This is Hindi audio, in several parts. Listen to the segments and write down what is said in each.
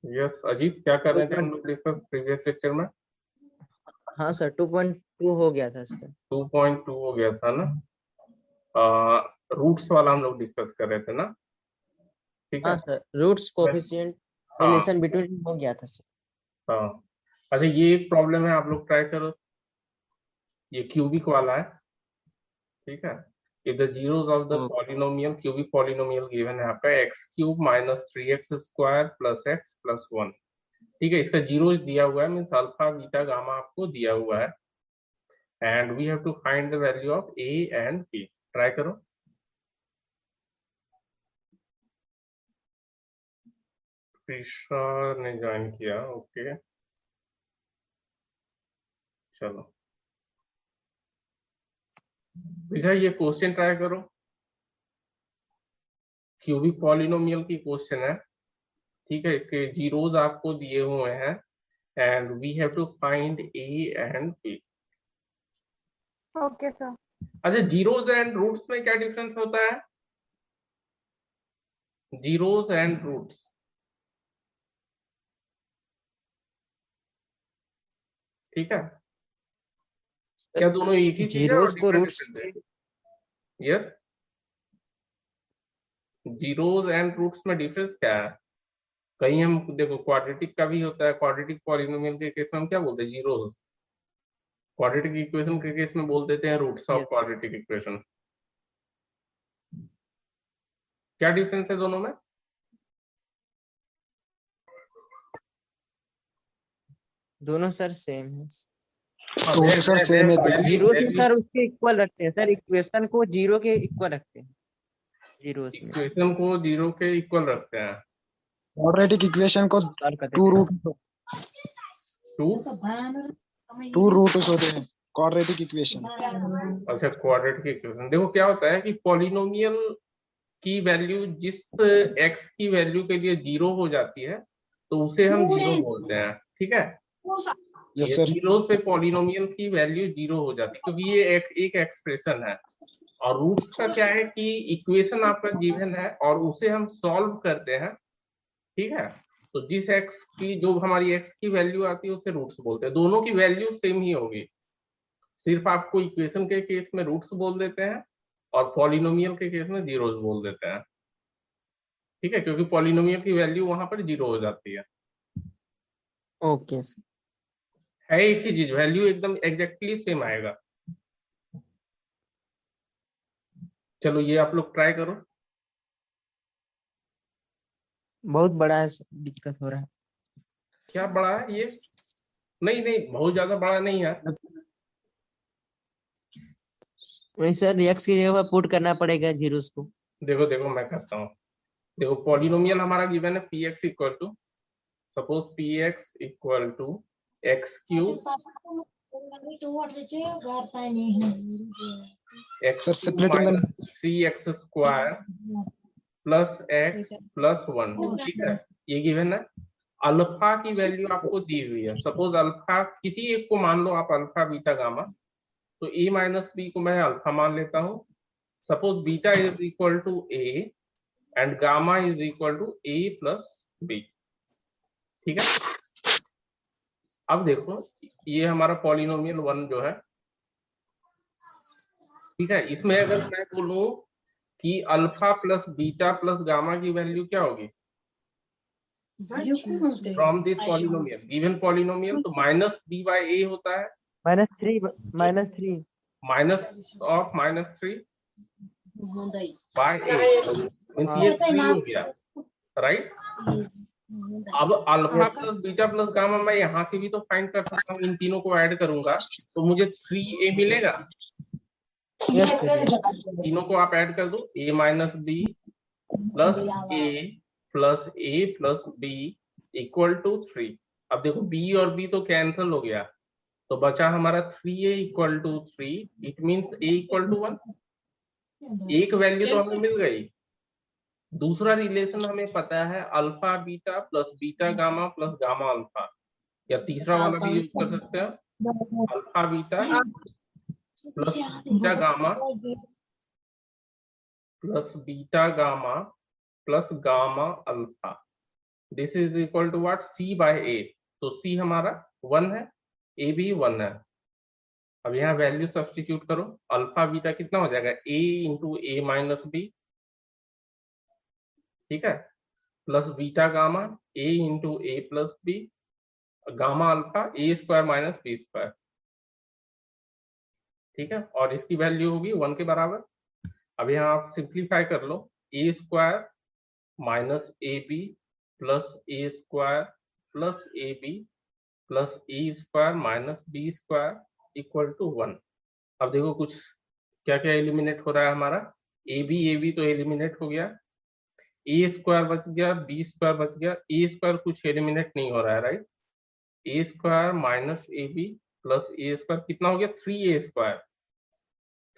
यस अजीत, क्या कर रहे थे हम लोग डिस्कस प्रीवियस लेक्चर में? हाँ सर 2.2 हो गया था सर। 2.2 हो गया था ना। रूट्स वाला हम लोग डिस्कस कर रहे थे ना, ठीक है। हाँ सर, रूट्स कोफिशिएंट हाँ रिलेशन बिटवीन हो गया था सर। हाँ। अच्छा, ये एक प्रॉब्लम है, आप लोग ट्राई करो। ये क्यूबिक वाला है, ठीक है। If the zeros of the polynomial, cubic polynomial given है आपका x cube minus 3x square plus x plus 1, ठीक है। इसका जीरो दिया हुआ है, मीन्स अल्फा बीटा गामा आपको दिया हुआ है, and we have to find the value of a and b. Try करो। कृष्णा ने ज्वाइन किया, ओके चलो। विजय ये क्वेश्चन ट्राई करो, क्यूबिक पॉलिनोमियल की क्वेश्चन है, ठीक है। इसके जीरोस आपको दिए हुए हैं and we have to find a and b. Okay sir. अच्छा, जीरोस एंड रूट्स में क्या डिफरेंस होता है? जीरोस एंड रूट्स, ठीक है। क्या दोनों एक ही चीज है और जीरोस को डिफरेंट रूट्स डिफरेंट है? यस, जीरोस एंड रूट्स में डिफरेंस क्या है? कहीं हम देखो क्वाड्रेटिक का भी होता है, क्वाड्रेटिक पॉलिनोमियल के केस में हम क्या बोलते हैं? जीरोस। क्वाड्रेटिक इक्वेशन के केस में बोल देते हैं रूट्स ऑफ क्वाड्रेटिक इक्वेशन। क्या डिफरेंस है दोनों में? दोनों सर सेम है। तो सर सेम है। जीरो से सर उसके इक्वल रखते हैं सर, इक्वेशन को जीरो के इक्वल रखते हैं। जीरो में इक्वेशन को जीरो के इक्वल रखते हैं। क्वाड्रेटिक इक्वेशन को टू रूट्स होते हैं क्वाड्रेटिक इक्वेशन। अच्छा, क्वाड्रेटिक इक्वेशन देखो क्या होता है कि पॉलिनोमियल की वैल्यू जिस x की वैल्यू के लिए जीरो हो जाती है तो उसे हम जीरो बोलते हैं, ठीक है। यस ये सर। जीरो पे पॉलिनोमियल की वैल्यू जीरो हो जाती है क्योंकि ये एक एक्सप्रेशन है। और रूट्स का क्या है कि इक्वेशन आपका गिवन है और उसे हम सॉल्व करते हैं, ठीक है। तो जिस x की, जो हमारी x की वैल्यू आती है उसे रूट्स बोलते हैं। दोनों की वैल्यू सेम ही होगी, सिर्फ आपको इक्वेशन के केस में रूट्स बोल देते हैं और पॉलिनोमियल के केस में जीरोस बोल देते हैं, ठीक है, क्योंकि पॉलिनोमियल की वैल्यू वहां पर जीरो हो जाती है। Okay sir. है एक ही चीज, वैल्यू एकदम एग्जैक्टली सेम आएगा। चलो ये आप लोग ट्राई करो। बहुत बड़ा है सर, दिक्कत हो रहा है। क्या बड़ा है ये? नहीं नहीं, बहुत ज्यादा बड़ा नहीं है। वही सर, एक्स की जगह पर पुट करना पड़ेगा जीरोस को। देखो देखो मैं करता हूँ। देखो पॉलिनोमियल हमारा गिवन है p x equal to, suppose p x equal to x cube x minus 3x square plus x plus 1, ठीक है। ये गिवन है। अल्फा की वैल्यू आपको दी हुई है, सपोज अल्फा किसी एक को मान लो आप, अल्फा बीटा गामा। तो a माइनस बी को मैं अल्फा मान लेता हूँ। Suppose beta is equal to a and gamma is equal to a plus b, ठीक है। अब देखो ये हमारा पॉलिनोमियल 1 जो है, ठीक है। इसमें अगर मैं बोलूं कि alpha plus beta plus gamma की वैल्यू क्या होगी from this polynomial, given polynomial, तो माइनस बी बाई ए होता है, -3 minus of -3 by a, means ये 3 हो गया, राइट। अब alpha yes plus beta plus gamma मैं यहाँ से भी तो फाइंड कर सकता हूँ, इन तीनों को ऐड करूंगा तो मुझे 3a मिलेगा। यस तीनों को आप ऐड कर दो, a minus b plus a plus b equal to 3। अब देखो b और b तो कैंसिल हो गया, तो बचा हमारा 3a equal to 3, it means a equal to 1। एक वैल्यू तो हमें मिल गई। दूसरा रिलेशन हमें पता है alpha beta plus beta gamma plus gamma alpha, या तीसरा वाला भी यूज कर सकते हैं, alpha beta plus beta gamma plus beta gamma plus gamma alpha, this is equal to what, c by a। तो c हमारा 1 है, a भी 1 है। अब यहाँ वैल्यू सब्स्टिट्यूट करो, अल्फा बीटा कितना हो जाएगा, a into a minus b, ठीक है, plus beta gamma a into a plus b, gamma alpha a square minus b square, ठीक है, और इसकी वैल्यू होगी 1 के बराबर। अब यहाँ आप सिंप्लीफाई कर लो, a square minus a b plus a square plus a b plus a square minus b square equal to 1। अब देखो कुछ क्या क्या एलिमिनेट हो रहा है हमारा, ए बी तो एलिमिनेट हो गया, ए स्क्वायर बच गया, बी स्क्वायर बच गया, ए स्क्वायर कुछ एलिमिनेट नहीं हो रहा है, right. A square minus a b plus a square कितना हो गया, 3a square,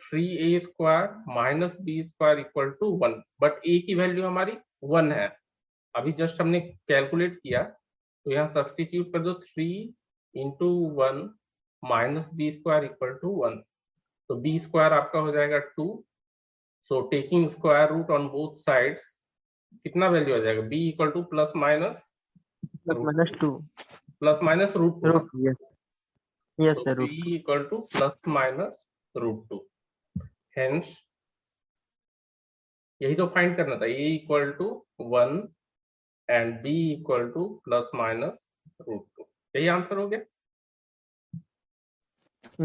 3a square minus b square equal to 1, but a की वैल्यू हमारी 1 है। अभी जस्ट हमने कैलकुलेट किया, तो यहाँ सब्स्टिट्यूट कर दो, 3 into 1 minus b square equal to 1, तो बी स्क्वायर आपका हो जाएगा 2। So taking square root on both sides, कितना वैल्यू आ जाएगा, b equal to plus minus -2 plus minus root 2, yes तो sir, b equal to plus minus root 2। Hence यही तो फाइंड करना था, a equal to 1 and b equal to plus minus root 2, यही आंसर हो गया।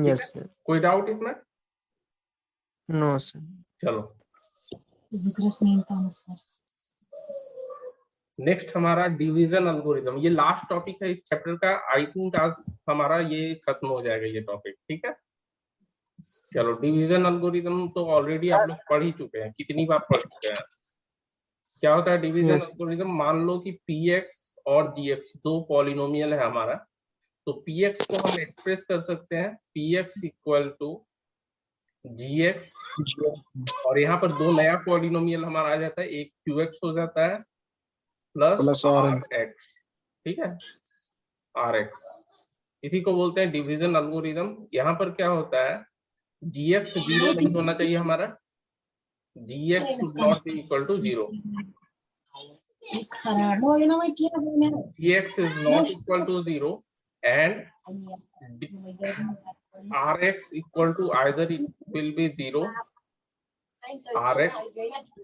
yes sir, कोई डाउट इसमें? no sir, चलो नेक्स्ट हमारा डिवीजन एल्गोरिथम, ये लास्ट टॉपिक है इस चैप्टर का। आई थिंक आज हमारा ये खत्म हो जाएगा ये टॉपिक, ठीक है। चलो डिवीजन एल्गोरिथम तो ऑलरेडी आप लोग पढ़ ही चुके हैं, कितनी बार पढ़ चुके हैं। क्या होता है डिवीजन Yes. एल्गोरिथम, मान लो कि px और gx दो पॉलिनोमियल है हमारा, तो px को हम एक्सप्रेस कर सकते हैं px इक्वल टू gx, और यहाँ पर दो नया पॉलिनोमियल हमारा आ जाता है, एक qx हो जाता है प्लस प्लस rx, ठीक है, rx, इसी को बोलते हैं डिवीजन एल्गोरिथम। यहाँ पर क्या होता है, gx 0 नहीं होना चाहिए हमारा, gx should not be equal to 0, gx is not equal to 0 and rx equal to either it will be 0, rx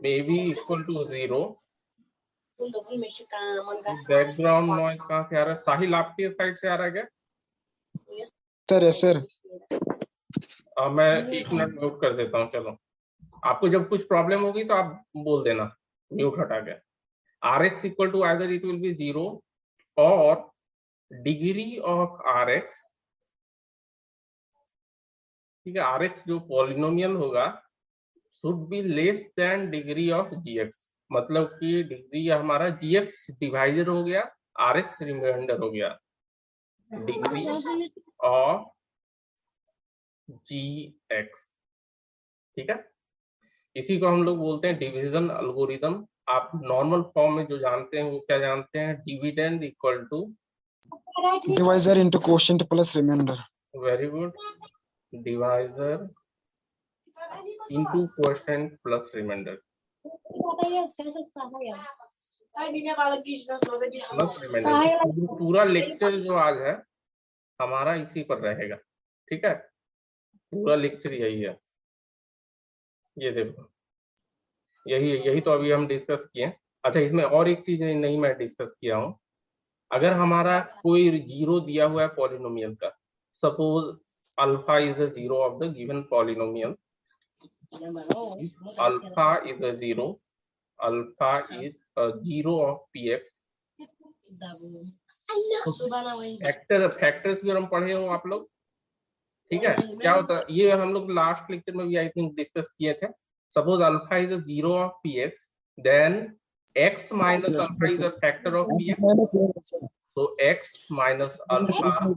may be equal to 0। Background noise कहाँ से आ रहा है, साहिल आपकी साइड से आ रहा है क्या? Sir, yes sir. मैं 1 मिनट म्यूट कर देता हूँ। चलो आपको जब कुछ प्रॉब्लम होगी तो आप बोल देना म्यूट हटा के। rx equal to either it will be 0 और डिग्री ऑफ rx, ठीक है, rx जो पॉलिनोमियल होगा should be less than degree of gx, मतलब कि डिग्री हमारा gx डिवाइजर हो गया, rx रिमाइंडर हो गया, डिग्री ऑफ gx, ठीक है। इसी को हम लोग बोलते हैं डिवीजन एल्गोरिथम। आप नॉर्मल फॉर्म में जो जानते हैं वो क्या जानते हैं, dividend equal to divisor into quotient plus remainder. Very good, divisor into quotient plus remainder plus remainder. पूरा लेक्चर जो आज है हमारा इसी पर रहेगा, ठीक है, पूरा लेक्चर यही है। ये देखो यही तो अभी हम डिस्कस किए। अच्छा इसमें और एक चीज नहीं मैं डिस्कस किया हूँ, अगर हमारा कोई जीरो दिया हुआ है पॉलिनोमियल का, suppose alpha is the zero of the given polynomial, alpha is the zero, alpha is a zero of px, factors भी हम पढ़े हो आप लोग, ठीक है। क्या होता है ये हम लोग लास्ट लेक्चर में भी आई थिंक डिस्कस किए थे। Suppose alpha is a zero of px, then x minus Yes. alpha is a factor of px, so x minus alpha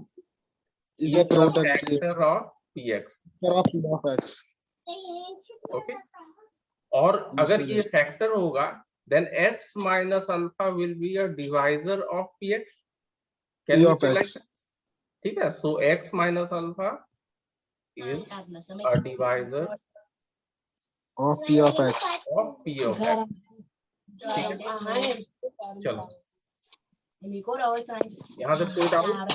is a product factor of px, of p of x. okay। और Yes, अगर sir, ये yes. फैक्टर होगा then x minus alpha will be a divisor of px, can P we of say like x. that? ठीक है, so x minus alpha is a divisor of p of x. of p of x, ठीक है। चलो यहाँ से प्रिंट आउट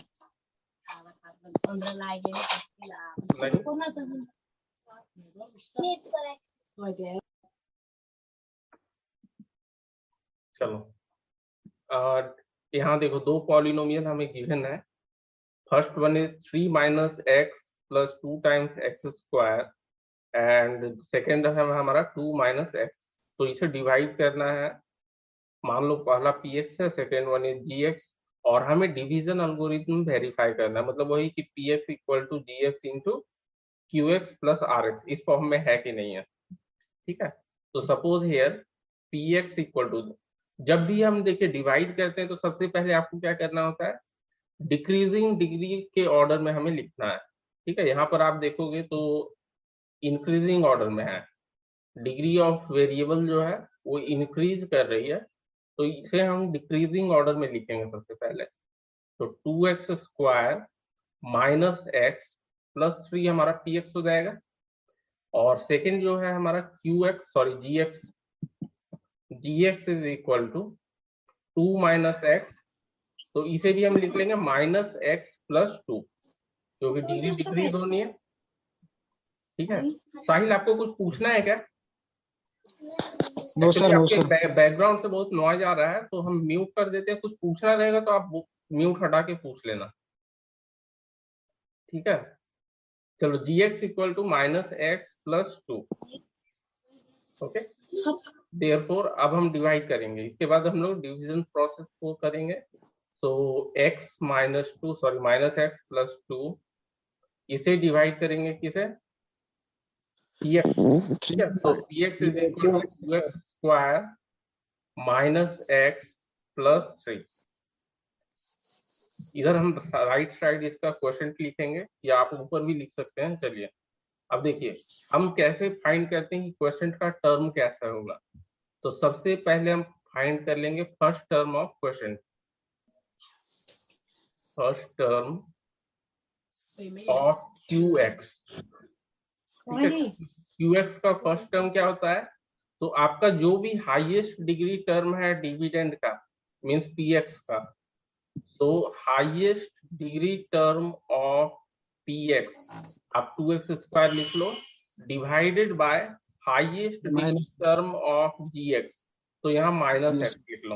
चलो यहाँ देखो दो पॉलिनोमियल हमें गिवन है। First one is 3 minus x plus 2 times x square and second है हमारा 2 माइनस एक्स। तो इसे डिवाइड करना है। मान लो पहला पी एक्स है, second one is g x, और हमें डिवीजन अल्गोरिथम वेरीफाई करना है। मतलब वही कि p x equal to g x into q x plus r x इस फॉर्म में है कि नहीं है। ठीक है, तो suppose here p x equal to, जब भी हम देखिए डिवाइड करते हैं तो सबसे पहले आपको क्या करना होता है, डिक्रीजिंग डिग्री के ऑर्डर में हमें लिखना है। ठीक है, यहाँ पर आप देखोगे तो इंक्रीजिंग ऑर्डर में है, डिग्री ऑफ वेरिएबल जो है वो इंक्रीज कर रही है, तो इसे हम डिक्रीजिंग ऑर्डर में लिखेंगे सबसे पहले। तो 2x square minus x plus 3 हमारा पी एक्स हो जाएगा, और सेकेंड जो है हमारा g x is equal to 2 minus x, तो इसे भी हम लिख लेंगे माइनस एक्स प्लस 2, क्योंकि डिग्री डिक्रीज होनी है। ठीक है, साहिल आपको कुछ पूछना है क्या? No sir, no sir. Background से बहुत नॉइज आ रहा है, तो हम म्यूट कर देते हैं। कुछ पूछना रहेगा तो आप म्यूट हटा के पूछ लेना। ठीक है, चलो g x equal to minus x plus 2। Okay, therefore अब हम डिवाइड करेंगे, इसके बाद हम लोग डिवीजन प्रोसेस को करेंगे। तो x minus 2 sorry minus x plus 2, इसे डिवाइड करेंगे किसे, px। ठीक है, तो px is equal to 2x square minus x plus 3। इधर हम राइट साइड इसका क्वेश्चन लिखेंगे, या आप ऊपर भी लिख सकते हैं। चलिए अब देखिए हम कैसे फाइंड करते हैं कि क्वेश्चन का टर्म कैसा होगा। तो सबसे पहले हम फाइंड कर लेंगे first term of question, first term of q x. ठीक है, क्यू एक्स का फर्स्ट टर्म क्या होता है, तो आपका जो भी हाईएस्ट डिग्री टर्म है डिविडेंड का, मींस पी एक्स का, तो highest degree term of p x आप 2x स्क्वायर लिख लो, divided by highest degree term of g x, तो यहाँ माइनस एक्स लिख लो।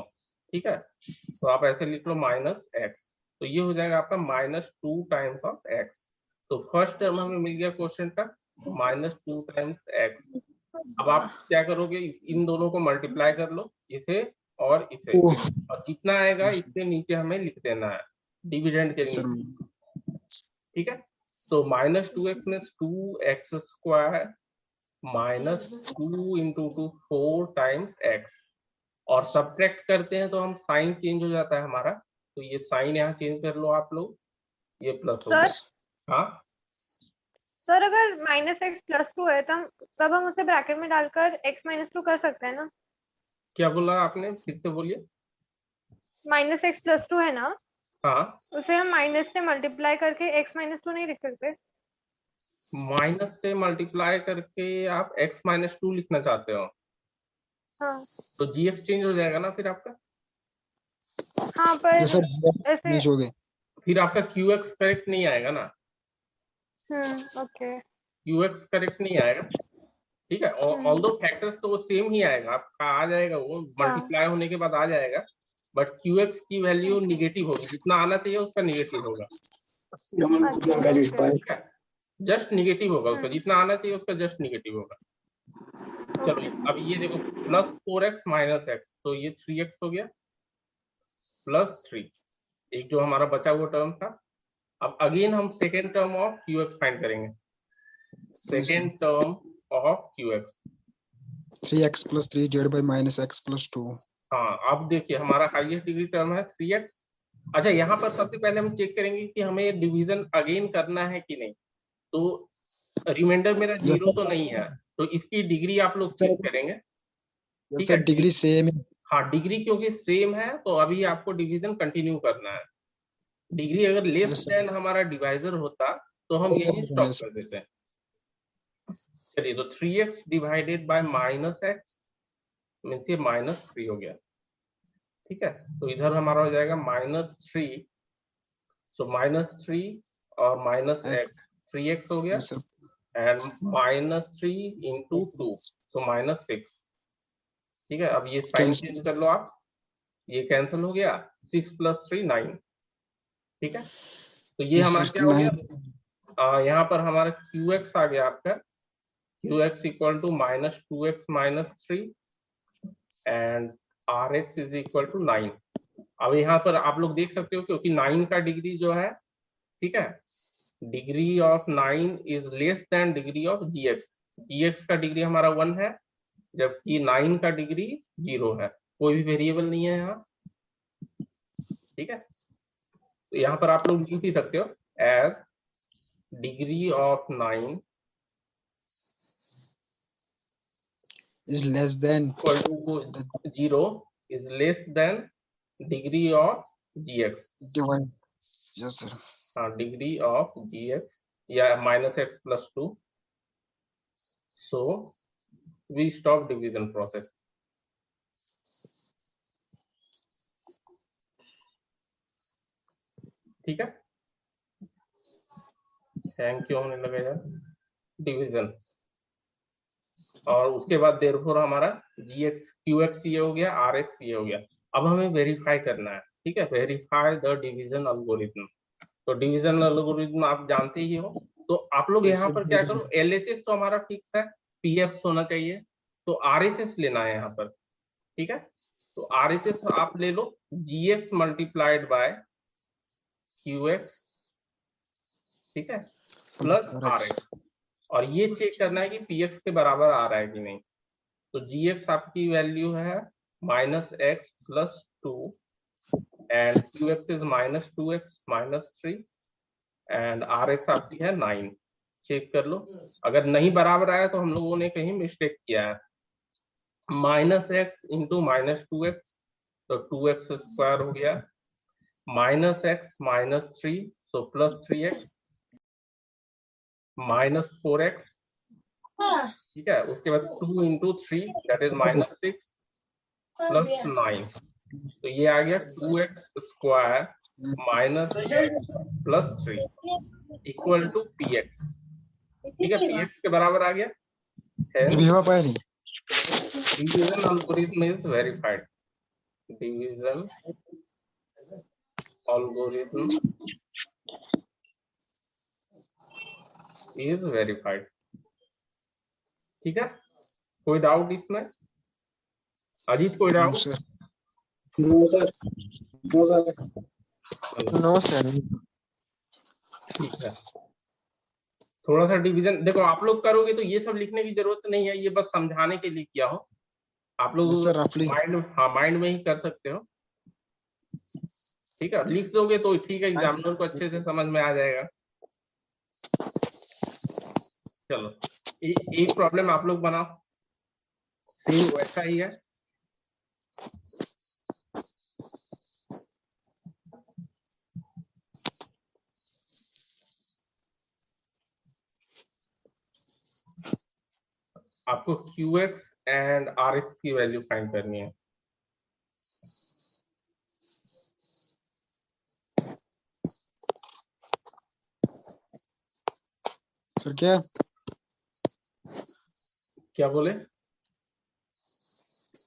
ठीक है, तो आप ऐसे लिख लो माइनस एक्स, तो ये हो जाएगा आपका माइनस 2 टाइम्स ऑफ एक्स। तो फर्स्ट टर्म हमें मिल गया क्वेश्चन का, माइनस 2 टाइम्स एक्स। अब आप क्या करोगे, इन दोनों को मल्टीप्लाई कर लो, इसे और इसे, और जितना आएगा इसके नीचे हमें लिख देना है डिविडेंड के नीचे। ठीक है, तो minus 2x means 2x square minus 2 into 2 4 times x, और सब्ट्रैक्ट करते हैं तो हम साइन चेंज हो जाता है हमारा, तो ये साइन यहाँ चेंज कर लो आप लोग, ये प्लस हो गया। हाँ सर, अगर माइनस एक्स प्लस 2 है तब हम उसे ब्रैकेट में डालकर x माइनस 2 कर सकते हैं ना? क्या बोला आपने, फिर से बोलिए। माइनस एक्स प्लस 2 है ना, हाँ, उसे हम माइनस से मल्टीप्लाई करके x माइनस 2 नहीं लिख सकते? माइनस से मल्टीप्लाई करके आप x माइनस 2 लिखना चाहते हो? हाँ तो जी एक्स चेंज हो जाएगा ना फिर आपका। हाँ, पर ऐसे हो गए, फिर आपका क्यू एक्स करेक्ट नहीं आएगा ना, ओके, क्यू एक्स करेक्ट नहीं आएगा। ठीक है, ऑल दो फैक्टर्स तो वो सेम ही आएगा, आपका आ जाएगा वो मल्टीप्लाई होने के बाद आ जाएगा, बट क्यू एक्स की वैल्यू निगेटिव होगी, जितना आना चाहिए उसका निगेटिव होगा। ठीक है, जस्ट निगेटिव होगा उसका, जितना आना चाहिए उसका जस्ट निगेटिव होगा। चलो अब ये देखो प्लस 4x माइनस एक्स, तो ये 3x हो गया प्लस 3, एक जो हमारा बचा हुआ टर्म था। अब अगेन हम second term of q x find करेंगे, second term of q x 3x plus 3 divided by minus x plus 2। हाँ, अब देखिए हमारा हाईएस्ट डिग्री टर्म है 3x। अच्छा, यहाँ पर सबसे पहले हम चेक करेंगे कि हमें डिवीजन अगेन करना है कि नहीं। तो रिमाइंडर मेरा 0 तो नहीं है, तो इसकी डिग्री आप लोग चेक करेंगे। ठीक है, डिग्री सेम है। हाँ, डिग्री क्योंकि सेम है तो अभी आपको डिवीजन कंटिन्यू करना है। डिग्री अगर लेस देन हमारा डिवाइजर होता तो हम यही स्टॉप कर देते हैं। चलिए, तो 3x divided by minus x means ये माइनस 3 हो गया। ठीक है, तो इधर हमारा हो जाएगा -3, सो -3 और माइनस X. एक्स, 3x हो गया, Yes, sir. एंड -3 into 2, तो -6। ठीक है, अब ये साइन Cancel. चेंज कर लो आप, ये कैंसिल हो गया, 6 + 3 9। ठीक है, तो ये Yes, हमारा sir. क्या हो गया, 9. यहाँ पर हमारा qx आ गया आपका, qx equal to -2x - 3 and rx is equal to 9। अब यहाँ पर आप लोग देख सकते हो क्योंकि 9 का डिग्री जो है, ठीक है, degree of 9 is less than degree of gx। gx का डिग्री हमारा 1 है, जबकि 9 का डिग्री 0 है, कोई भी वेरिएबल नहीं है यहाँ। ठीक है, तो यहाँ पर आप लोग लिख भी सकते हो as degree of 9 Is less than equal to 0 is less than degree of gx। divide. Yes, sir. हाँ, डिग्री ऑफ gx या -x + 2। So we stop division process. ठीक है, थैंक यू होने लगा यार, डिवीजन। और उसके बाद देयरफॉर हमारा gx qx ये हो गया, rx ये हो गया। अब हमें वेरीफाई करना है, ठीक है, वेरीफाई द डिवीजन एल्गोरिथम। तो डिवीजन एल्गोरिथम आप जानते ही हो, तो आप लोग Yes, यहाँ sir. पर क्या करो, LHS तो हमारा फिक्स है, px होना चाहिए, तो RHS लेना है यहाँ पर। ठीक है, तो RHS आप ले लो gx मल्टीप्लाइड बाय qx, ठीक है, प्लस Rx. rx, और ये चेक करना है कि px के बराबर आ रहा है कि नहीं। तो gx आपकी वैल्यू है -x + 2 and qx is -2x - 3 and rx आपकी है 9। चेक कर लो, अगर नहीं बराबर आया तो हम लोगों ने कहीं मिस्टेक किया है। -x इंटू -2x, तो 2x² हो गया, -x - 3, सो +3x, -4x। ठीक है, उसके बाद 2 into 3 दैट इज -6 + 9, तो ये आ गया 2x² -x + 3 equal to px। ठीक है, px के बराबर आ गया, Viva Pari. Division algorithm is verified. Division algorithm is verified. ठीक है, कोई डाउट इसमें? अजीत कोई No, doubt? sir. No, sir. No, sir. No sir. ठीक है, थोड़ा सा डिवीजन देखो, आप लोग करोगे तो ये सब लिखने की जरूरत नहीं है, ये बस समझाने के लिए किया हो। आप लोग Yes, sir. Roughly. माइंड में ही कर सकते हो। ठीक है, लिख दोगे तो ठीक है, एग्जामिनर को अच्छे से समझ में आ जाएगा। चलो, एक प्रॉब्लम आप लोग बनाओ, सेम वैसा ही है। आपको qx एंड rx की वैल्यू फाइंड करनी है। Sir, क्या? क्या बोले?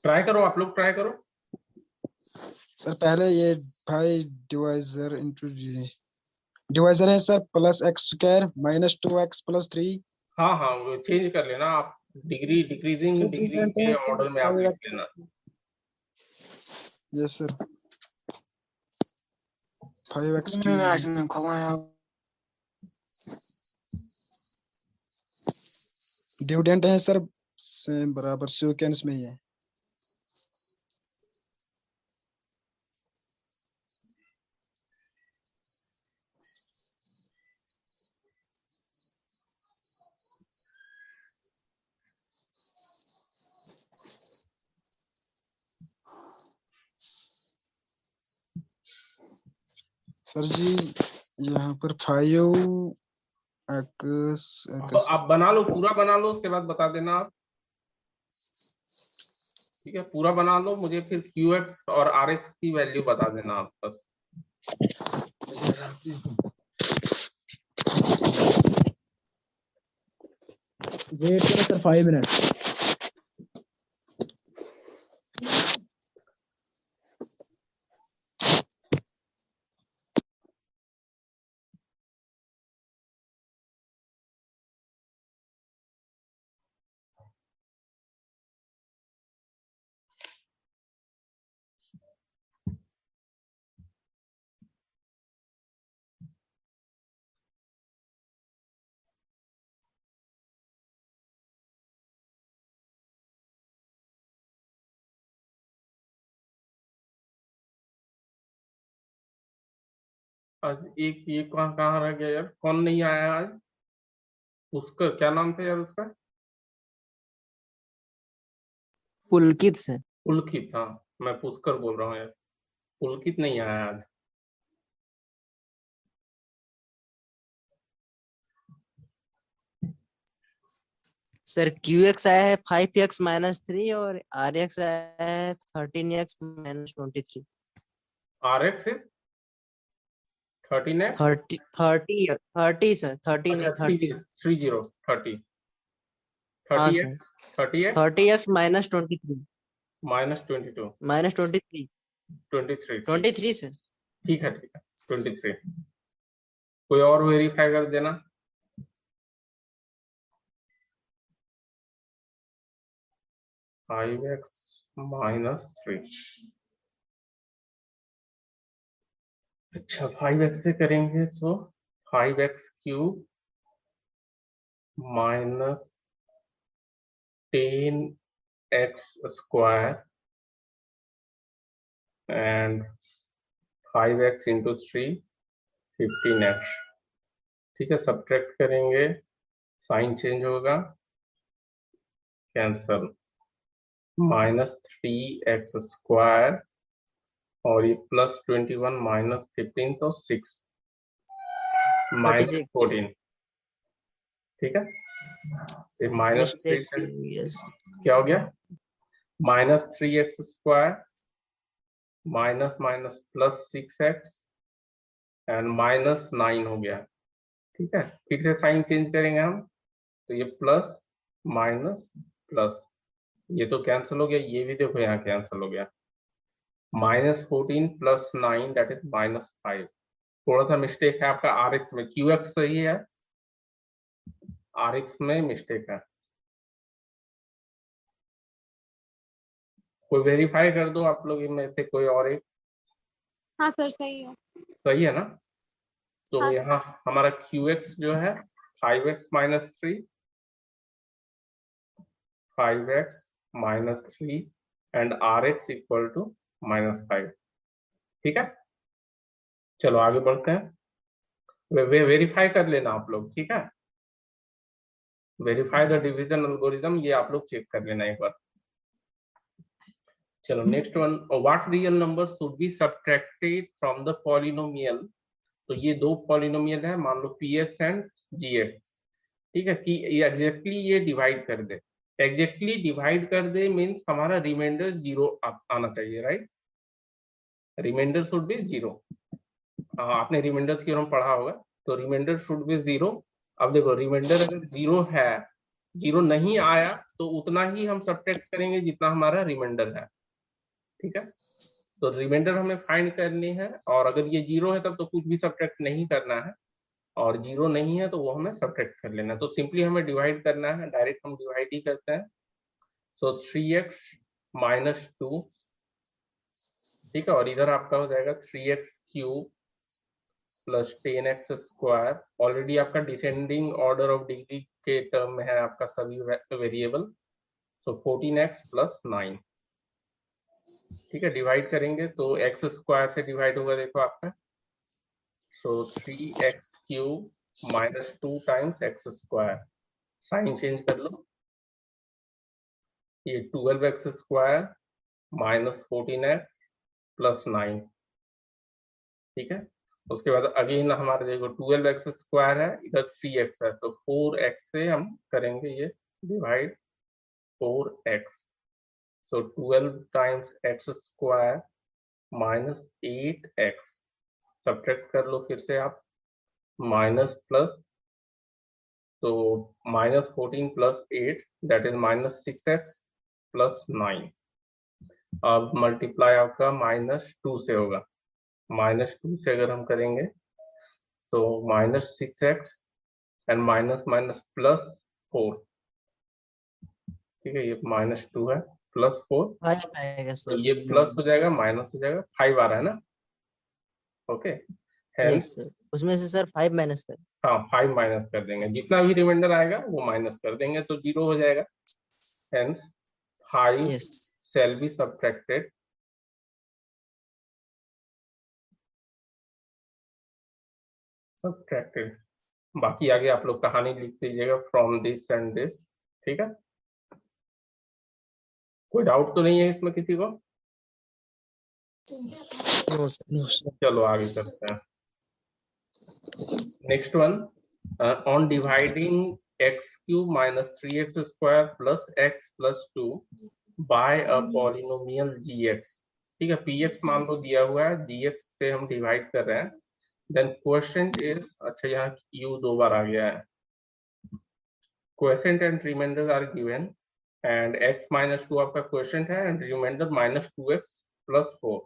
ट्राई करो, आप लोग ट्राई करो। सर पहले ये भाई डिवाइजर इंटू डिवाइजर है सर, +x² -2x + 3। हाँ हाँ, वो चेंज कर लेना आप, डिग्री डिक्रीजिंग डिग्री के मॉडल में आप लिख लेना। यस सर, 5x3 डिविडेंड है सर, सेम बराबर सीक्वेंस में ही है। सर जी यहाँ पर 5x आप बना लो, पूरा बना लो, उसके बाद बता देना आप। ठीक है, पूरा बना लो, मुझे फिर क्यू एक्स और आर एक्स की वैल्यू बता देना आप बस। वेट करो सर 5 मिनट। आज एक ये कहाँ कहाँ रह गया यार, कौन नहीं आया आज? उसका क्या नाम था यार उसका? पुलकित से। पुलकित, हाँ मैं पुष्कर बोल रहा हूँ यार, पुलकित नहीं आया आज। सर क्यू एक्स आया है 5x माइनस 3 और आर एक्स आया है 13x minus 23। R x is 13x, 30 sir 30 नहीं अच्छा 30। 30 30 हाँ sir 30x 30x minus 23 minus 22 minus 23 23 23 sir. ठीक है 23। कोई और वेरीफाई कर देना। फाइव एक्स माइनस 3, अच्छा 5x से करेंगे सो 5x cube minus 10x square and 5x into 3 15x। ठीक है, सब्ट्रैक्ट करेंगे, साइन चेंज होगा, कैंसल, माइनस 3x स्क्वायर और ये प्लस 21 माइनस 15 तो 6 माइनस 36 14। ठीक है, ये माइनस 3 से क्या हो गया, minus 3x square minus minus plus 6x and minus 9 हो गया। ठीक है, फिर से साइन चेंज करेंगे हम, तो ये प्लस माइनस प्लस, ये तो कैंसिल हो गया, ये भी देखो यहाँ कैंसिल हो गया, minus 14 plus 9 that is minus 5। थोड़ा सा मिस्टेक है आपका आर एक्स में, क्यू एक्स सही है, आर एक्स में मिस्टेक है। कोई वेरीफाई कर दो आप लोग इनमें से कोई और एक। हाँ सर सही है। सही है ना? तो हाँ। यहाँ हमारा क्यू एक्स जो है 5x minus 3, 5x minus 3 and r x equal to minus 5। ठीक है, चलो आगे बढ़ते हैं। वेरीफाई कर लेना आप लोग, ठीक है, वेरीफाई द डिवीजन एल्गोरिथम, ये आप लोग चेक कर लेना एक बार। चलो next one, what real number should be subtracted from the polynomial. तो ये दो पॉलिनोमियल है, मान लो p x and g x. ठीक है, कि एग्जैक्टली ये डिवाइड कर दे, एग्जैक्टली डिवाइड कर दे मीन्स हमारा रिमाइंडर 0 आना चाहिए, राइट, रिमाइंडर शुड बी 0। हाँ आपने रिमाइंडर थ्योरम पढ़ा होगा, तो रिमाइंडर शुड बी 0। अब देखो रिमाइंडर अगर 0 है, 0 नहीं आया तो उतना ही हम सब्ट्रैक्ट करेंगे जितना हमारा रिमाइंडर है। ठीक है, तो रिमाइंडर हमें फाइंड करनी है, और अगर ये 0 है तब तो कुछ भी सब्ट्रैक्ट नहीं करना है, और 0 नहीं है तो वो हमें सब्ट्रैक्ट कर लेना है। तो सिंपली हमें डिवाइड करना है, डायरेक्ट हम डिवाइड ही करते हैं। सो 3x माइनस 2, ठीक है, और इधर आपका हो जाएगा 3x cube plus 10x square. Already आपका डिसेंडिंग ऑर्डर ऑफ डिग्री के टर्म में है आपका सभी वेरिएबल। सो 14x प्लस 9। ठीक है, डिवाइड करेंगे तो x स्क्वायर से डिवाइड होगा, देखो आपका, so 3x cube minus 2 times x square, sign change कर लो, ये 12x square minus 14x plus 9। ठीक है, उसके बाद अगेन हमारे देखो 12x स्क्वायर है, इधर 3x है, तो 4x से हम करेंगे ये डिवाइड 4x। सो 12 times x square minus 8x, subtract कर लो फिर से आप, माइनस प्लस, तो minus 14 plus 8 that is minus 6x plus 9। अब मल्टीप्लाई आपका -2 से होगा, -2 से अगर हम करेंगे तो -6x and minus minus plus 4, ठीक है, ये -2 है प्लस 4, 5 आएगा तो सर। ये प्लस हो जाएगा माइनस हो जाएगा, 5 आ रहा है ना, ओके। यस सर, उसमें से सर 5 माइनस कर। हाँ 5 माइनस कर देंगे, जितना भी रिमाइंडर आएगा वो माइनस कर देंगे तो 0 हो जाएगा। Hence 5 yes shall be subtracted बाकी आगे आप लोग कहानी लिख दीजिएगा फ्रॉम दिस एंड दिस, ठीक है। कोई डाउट तो नहीं है इसमें किसी को? No sir. No, sir. चलो आगे करते हैं। Next one, on dividing x cube minus 3x square plus x plus 2 by a polynomial gx, ठीक है, px मान लो दिया हुआ है, gx से हम डिवाइड कर रहे हैं, देन क्वेश्चन इज, अच्छा यहाँ u 2 बार आ गया है, question and remainder are given and x minus 2 आपका क्वेश्चन है एंड रिमाइंडर -2x प्लस 4,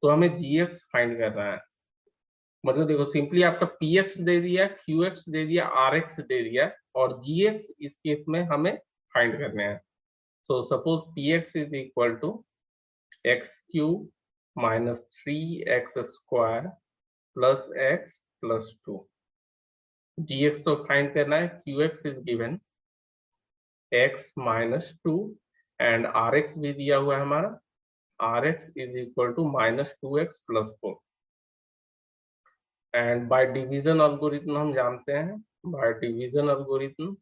तो हमें gx फाइंड करना है। मतलब देखो सिंपली आपका px दे दिया, qx दे दिया, rx दे दिया और gx इस केस में हमें फाइंड करने हैं। So suppose px is equal to x cube minus 3x square plus x plus 2, gx तो फाइंड करना है, qx is given x minus 2 and rx भी दिया हुआ है हमारा, rx is equal to -2x plus 4 and by division algorithm हम जानते हैं, बाय डिवीजन एल्गोरिथम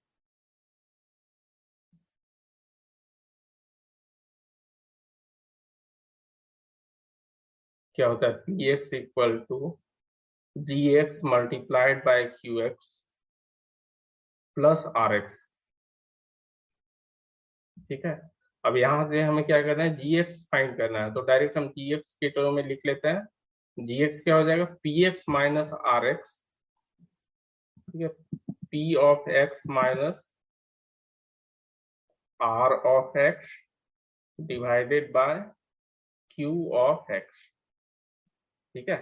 क्या होता है, px equal to gx multiplied by qx plus rx, ठीक है। अब यहाँ से हमें क्या करना है, gx फाइंड करना है, तो डायरेक्ट हम gx के टर्म में लिख लेते हैं, gx क्या हो जाएगा, px माइनस rx, ठीक है, p of x minus r of x divided by q of x, ठीक है।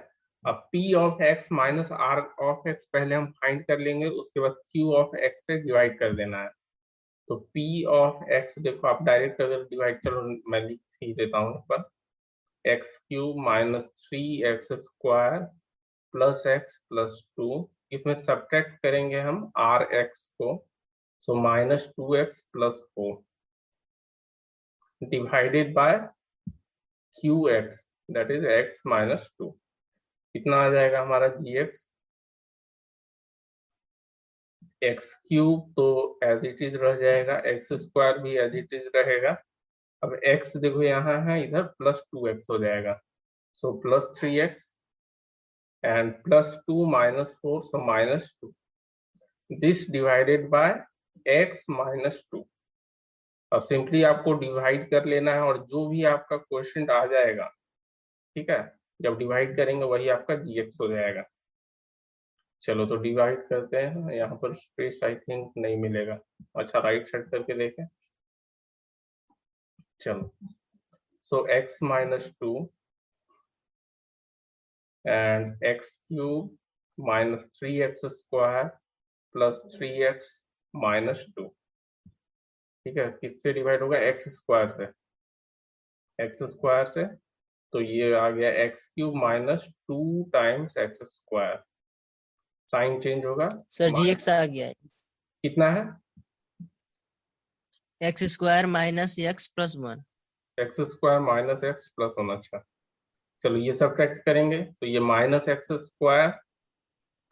अब p of x minus r of x पहले हम फाइंड कर लेंगे, उसके बाद q ऑफ x से डिवाइड कर देना है, तो p ऑफ x देखो आप डायरेक्ट अगर डिवाइड, चलो मैं लिख ही देता हूँ पर, x cube minus 3x square plus x plus 2, इसमें सब्ट्रैक्ट करेंगे हम rx को, सो -2x plus 4 divided by qx that is x minus 2, कितना आ जाएगा हमारा gx, एक्स क्यूब तो एज इट इज रह जाएगा, एक्स स्क्वायर भी एज इट इज रहेगा, अब x देखो यहाँ है, इधर +2x हो जाएगा, so plus 3x and plus 2 minus 4, so -2, this divided by x minus 2। अब सिंपली आपको डिवाइड कर लेना है और जो भी आपका क्वेश्चन आ जाएगा, ठीक है, जब डिवाइड करेंगे वही आपका gx हो जाएगा। चलो तो डिवाइड करते हैं, यहाँ पर स्पेस आई थिंक नहीं मिलेगा, अच्छा राइट साइड करके देखें, चलो, so x minus 2 and x cube minus 3x square plus 3x minus 2, ठीक है, किससे डिवाइड होगा, एक्स स्क्वायर से, एक्स स्क्वायर से, तो ये आ गया x cube minus 2 times x square, sign change होगा सर gx आ गया है, कितना है, x square minus x plus 1। X square minus x plus 1, अच्छा चलो ये सब्ट्रैक्ट करेंगे तो ये minus x square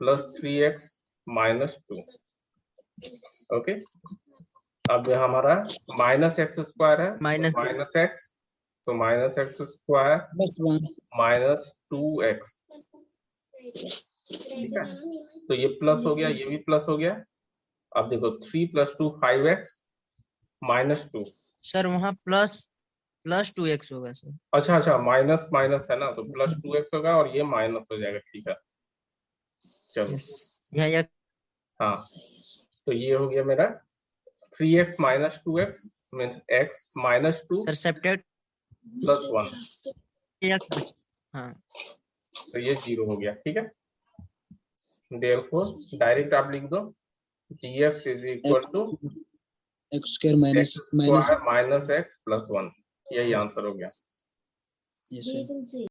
plus 3x minus 2, okay. अब ये हमारा माइनस एक्स स्क्वायर है, माइनस एक्स, तो minus x square Plus 1. Minus 2x, ठीक है, तो ये प्लस हो गया, ये भी प्लस हो गया। अब देखो 3 + 2 5x माइनस 2, सर वहाँ प्लस प्लस 2x होगा सर। अच्छा अच्छा, माइनस माइनस है ना, तो प्लस 2x होगा और ये माइनस हो जाएगा, ठीक है। चलो यस, यह हाँ, तो ये हो गया मेरा 3x minus 2x means x minus 2 sir separate plus 1, हाँ तो ये 0 हो गया, ठीक है। देयरफॉर डायरेक्ट आप लिख दो gx is equal to x square x minus square minus x plus 1, यही आंसर हो गया। yes sir.